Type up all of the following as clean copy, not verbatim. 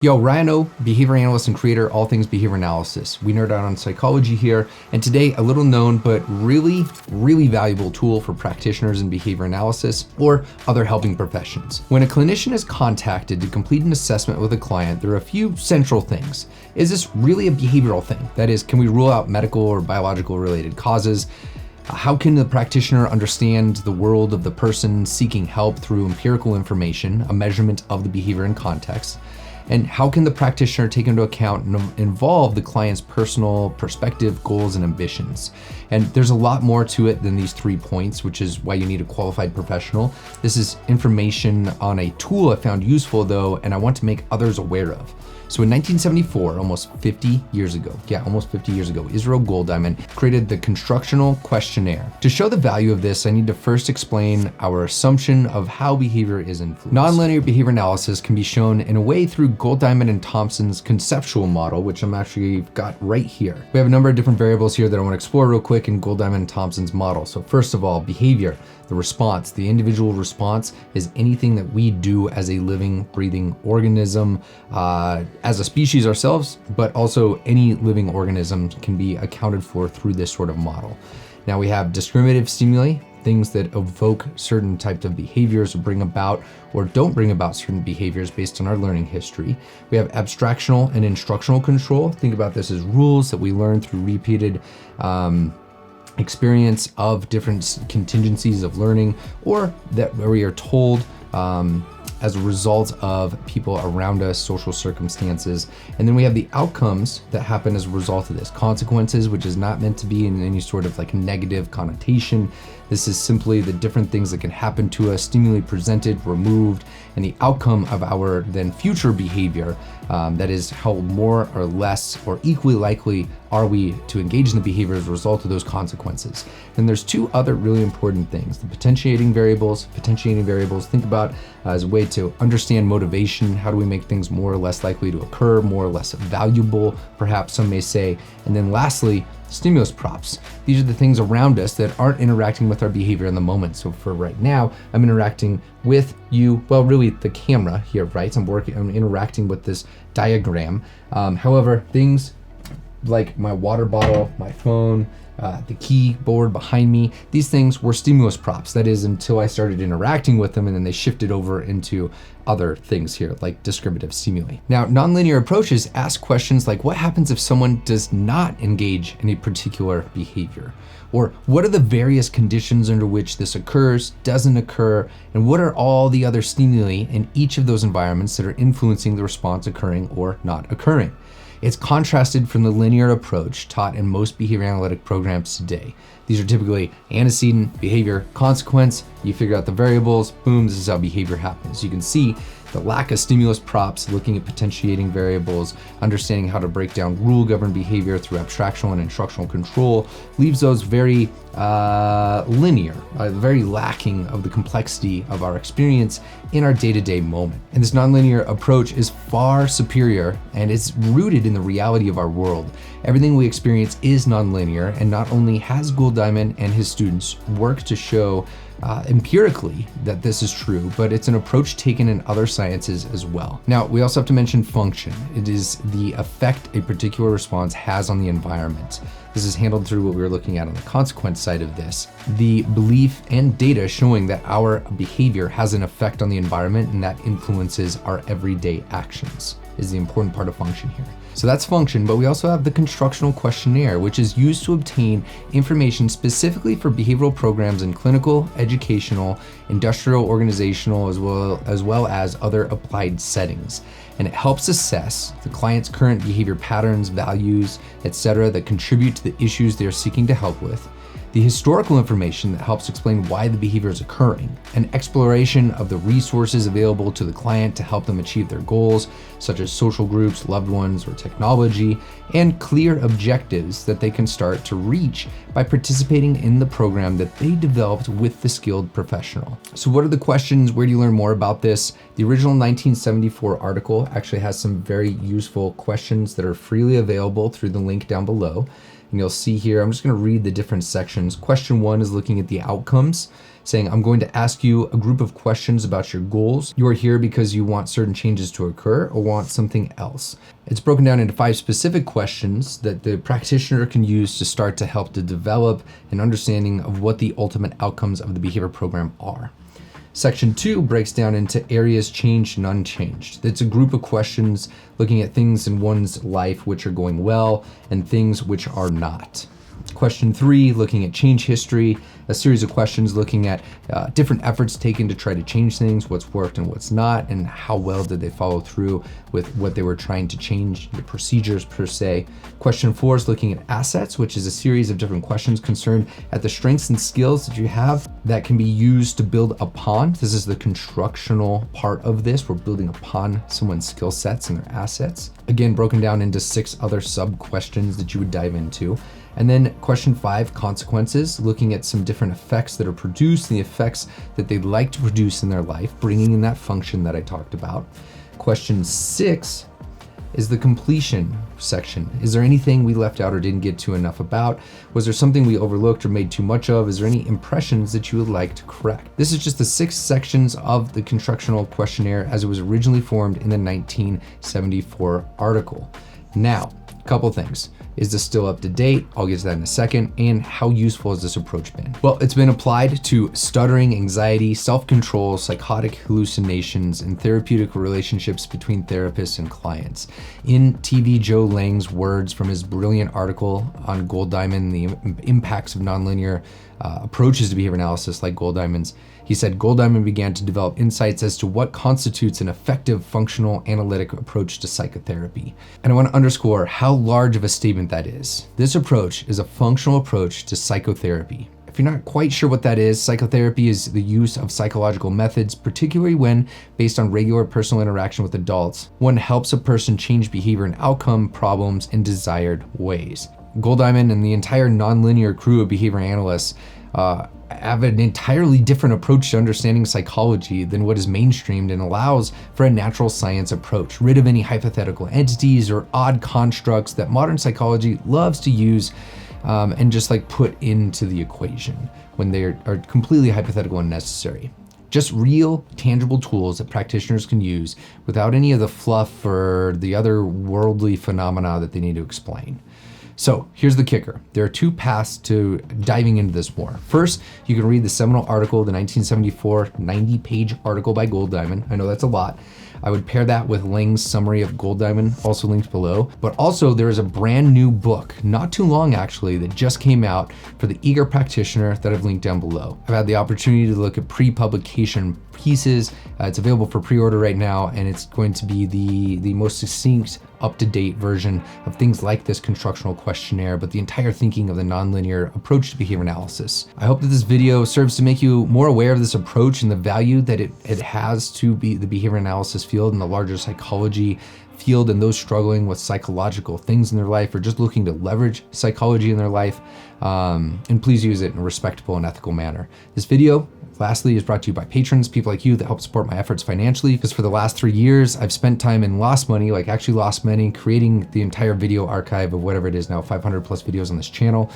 Yo, Ryan O, behavior analyst and creator, all things behavior analysis. We nerd out on psychology here, and today a little known but really valuable tool for practitioners in behavior analysis or other helping professions. When a clinician is contacted to complete an assessment with a client, there are a few central things. Is this really a behavioral thing? That is, can we rule out medical or biological related causes? How can the practitioner understand the world of the person seeking help through empirical information, a measurement of the behavior in context? And how can the practitioner take into account and involve the client's personal perspective, goals, and ambitions? And there's a lot more to it than these 3 points, which is why you need a qualified professional. This is information on a tool I found useful though, and I want to make others aware of. So in 1974, almost 50 years ago, Israel Golddiamond created the Constructional Questionnaire. To show the value of this, I need to first explain our assumption of how behavior is influenced. Nonlinear behavior analysis can be shown in a way through Golddiamond and Thompson's Conceptual Model, which I'm actually got right here. We have a number of different variables here that I want to explore real quick in Golddiamond and Thompson's model. So first of all, behavior. The response, the individual response is anything that we do as a living, breathing organism, as a species ourselves, but also any living organism can be accounted for through this sort of model. Now we have discriminative stimuli, things that evoke certain types of behaviors or bring about or don't bring about certain behaviors based on our learning history. We have abstractional and instructional control. Think about this as rules that we learn through repeated experience of different contingencies of learning, or that we are told as a result of people around us, social circumstances. And then we have the outcomes that happen as a result of this. Consequences, which is not meant to be in any sort of like negative connotation. This is simply the different things that can happen to us, stimuli presented, removed, and the outcome of our then future behavior. That is how more or less or equally likely are we to engage in the behavior as a result of those consequences. Then there's two other really important things. The potentiating variables, think about as a way to understand motivation. How do we make things more or less likely to occur, more or less valuable, perhaps some may say. And then lastly, stimulus props. These are the things around us that aren't interacting with our behavior in the moment. So for right now, I'm interacting with you, well, really the camera here, right? I'm interacting with this diagram. However, things like my water bottle, my phone, the keyboard behind me, these things were stimulus props. That is until I started interacting with them, and then they shifted over into other things here like discriminative stimuli. Now, nonlinear approaches ask questions like what happens if someone does not engage in a particular behavior? Or what are the various conditions under which this occurs, doesn't occur, and what are all the other stimuli in each of those environments that are influencing the response occurring or not occurring? It's contrasted from the linear approach taught in most behavior analytic programs today. These are typically antecedent, behavior, consequence. You figure out the variables, boom, this is how behavior happens. You can see the lack of stimulus props, looking at potentiating variables, understanding how to break down rule-governed behavior through abstractional and instructional control, leaves those very linear, very lacking of the complexity of our experience in our day-to-day moment. And this nonlinear approach is far superior, and it's rooted in the reality of our world. Everything we experience is nonlinear, and not only has Golddiamond and his students worked to show empirically that this is true, but it's an approach taken in other sciences as well. Now, we also have to mention function. It is the effect a particular response has on the environment. This is handled through what we were looking at on the consequence side of this. The belief and data showing that our behavior has an effect on the environment and that influences our everyday actions is the important part of function here. So that's function, but we also have the Constructional Questionnaire, which is used to obtain information specifically for behavioral programs in clinical, educational, industrial, organizational, as well as other applied settings. And it helps assess the client's current behavior patterns, values, etc. that contribute to the issues they are seeking to help with, the historical information that helps explain why the behavior is occurring, an exploration of the resources available to the client to help them achieve their goals, such as social groups, loved ones, or technology, and clear objectives that they can start to reach by participating in the program that they developed with the skilled professional. So what are the questions? Where do you learn more about this? The original 1974 article actually has some very useful questions that are freely available through the link down below. And you'll see here, I'm just going to read the different sections. Question 1 is looking at the outcomes, saying, I'm going to ask you a group of questions about your goals. You are here because you want certain changes to occur or want something else. It's broken down into 5 specific questions that the practitioner can use to start to help to develop an understanding of what the ultimate outcomes of the behavior program are. Section 2 breaks down into areas changed and unchanged. It's a group of questions looking at things in one's life which are going well and things which are not. Question 3, looking at change history, a series of questions looking at different efforts taken to try to change things, what's worked and what's not, and how well did they follow through with what they were trying to change, the procedures per se. Question 4 is looking at assets, which is a series of different questions concerned at the strengths and skills that you have that can be used to build upon. This is the constructional part of this. We're building upon someone's skill sets and their assets. Again, broken down into 6 other sub-questions that you would dive into. And then question 5, consequences, looking at some different effects that are produced, the effects that they'd like to produce in their life, bringing in that function that I talked about. Question 6 is the completion section. Is there anything we left out or didn't get to enough about? Was there something we overlooked or made too much of? Is there any impressions that you would like to correct? This is just the 6 sections of the Constructional Questionnaire as it was originally formed in the 1974 article. Now, a couple things. Is this still up to date? I'll get to that in a second. And how useful has this approach been? Well, it's been applied to stuttering, anxiety, self-control, psychotic hallucinations, and therapeutic relationships between therapists and clients. In TV Joe Lang's words from his brilliant article on Gold Diamond, the impacts of nonlinear approaches to behavior analysis like Gold Diamonds, he said, Gold Diamond began to develop insights as to what constitutes an effective functional analytic approach to psychotherapy. And I want to underscore how large of a statement that is. This approach is a functional approach to psychotherapy. If you're not quite sure what that is, psychotherapy is the use of psychological methods, particularly when based on regular personal interaction with adults. One helps a person change behavior and outcome problems in desired ways. Gold Diamond and the entire nonlinear crew of behavior analysts have an entirely different approach to understanding psychology than what is mainstreamed and allows for a natural science approach, rid of any hypothetical entities or odd constructs that modern psychology loves to use and just like put into the equation when they are completely hypothetical and necessary. Just real, tangible tools that practitioners can use without any of the fluff or the other worldly phenomena that they need to explain. So here's the kicker. There are 2 paths to diving into this more. First, you can read the seminal article, the 1974 90-page article by Gold Diamond. I know that's a lot. I would pair that with Lang's summary of Gold Diamond, also linked below. But also there is a brand new book, not too long actually, that just came out for the eager practitioner that I've linked down below. I've had the opportunity to look at pre-publication pieces. It's available for pre-order right now, and it's going to be the most succinct, up-to-date version of things like this constructional questionnaire, but the entire thinking of the nonlinear approach to behavior analysis. I hope that this video serves to make you more aware of this approach and the value that it has to be the behavior analysis field and the larger psychology field, and those struggling with psychological things in their life or just looking to leverage psychology in their life. And please use it in a respectable and ethical manner. This video, lastly, is brought to you by patrons, people like you that help support my efforts financially, because for the last 3 years, I've spent time and lost money, like actually lost money, creating the entire video archive of whatever it is now, 500 plus videos on this channel,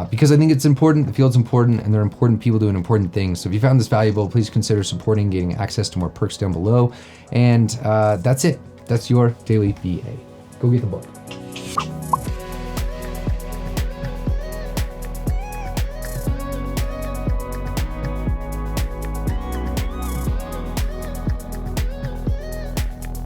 because I think it's important, the field's important, and they're important people doing important things. So if you found this valuable, please consider supporting, getting access to more perks down below. And that's it. That's your daily BA. Go get the book.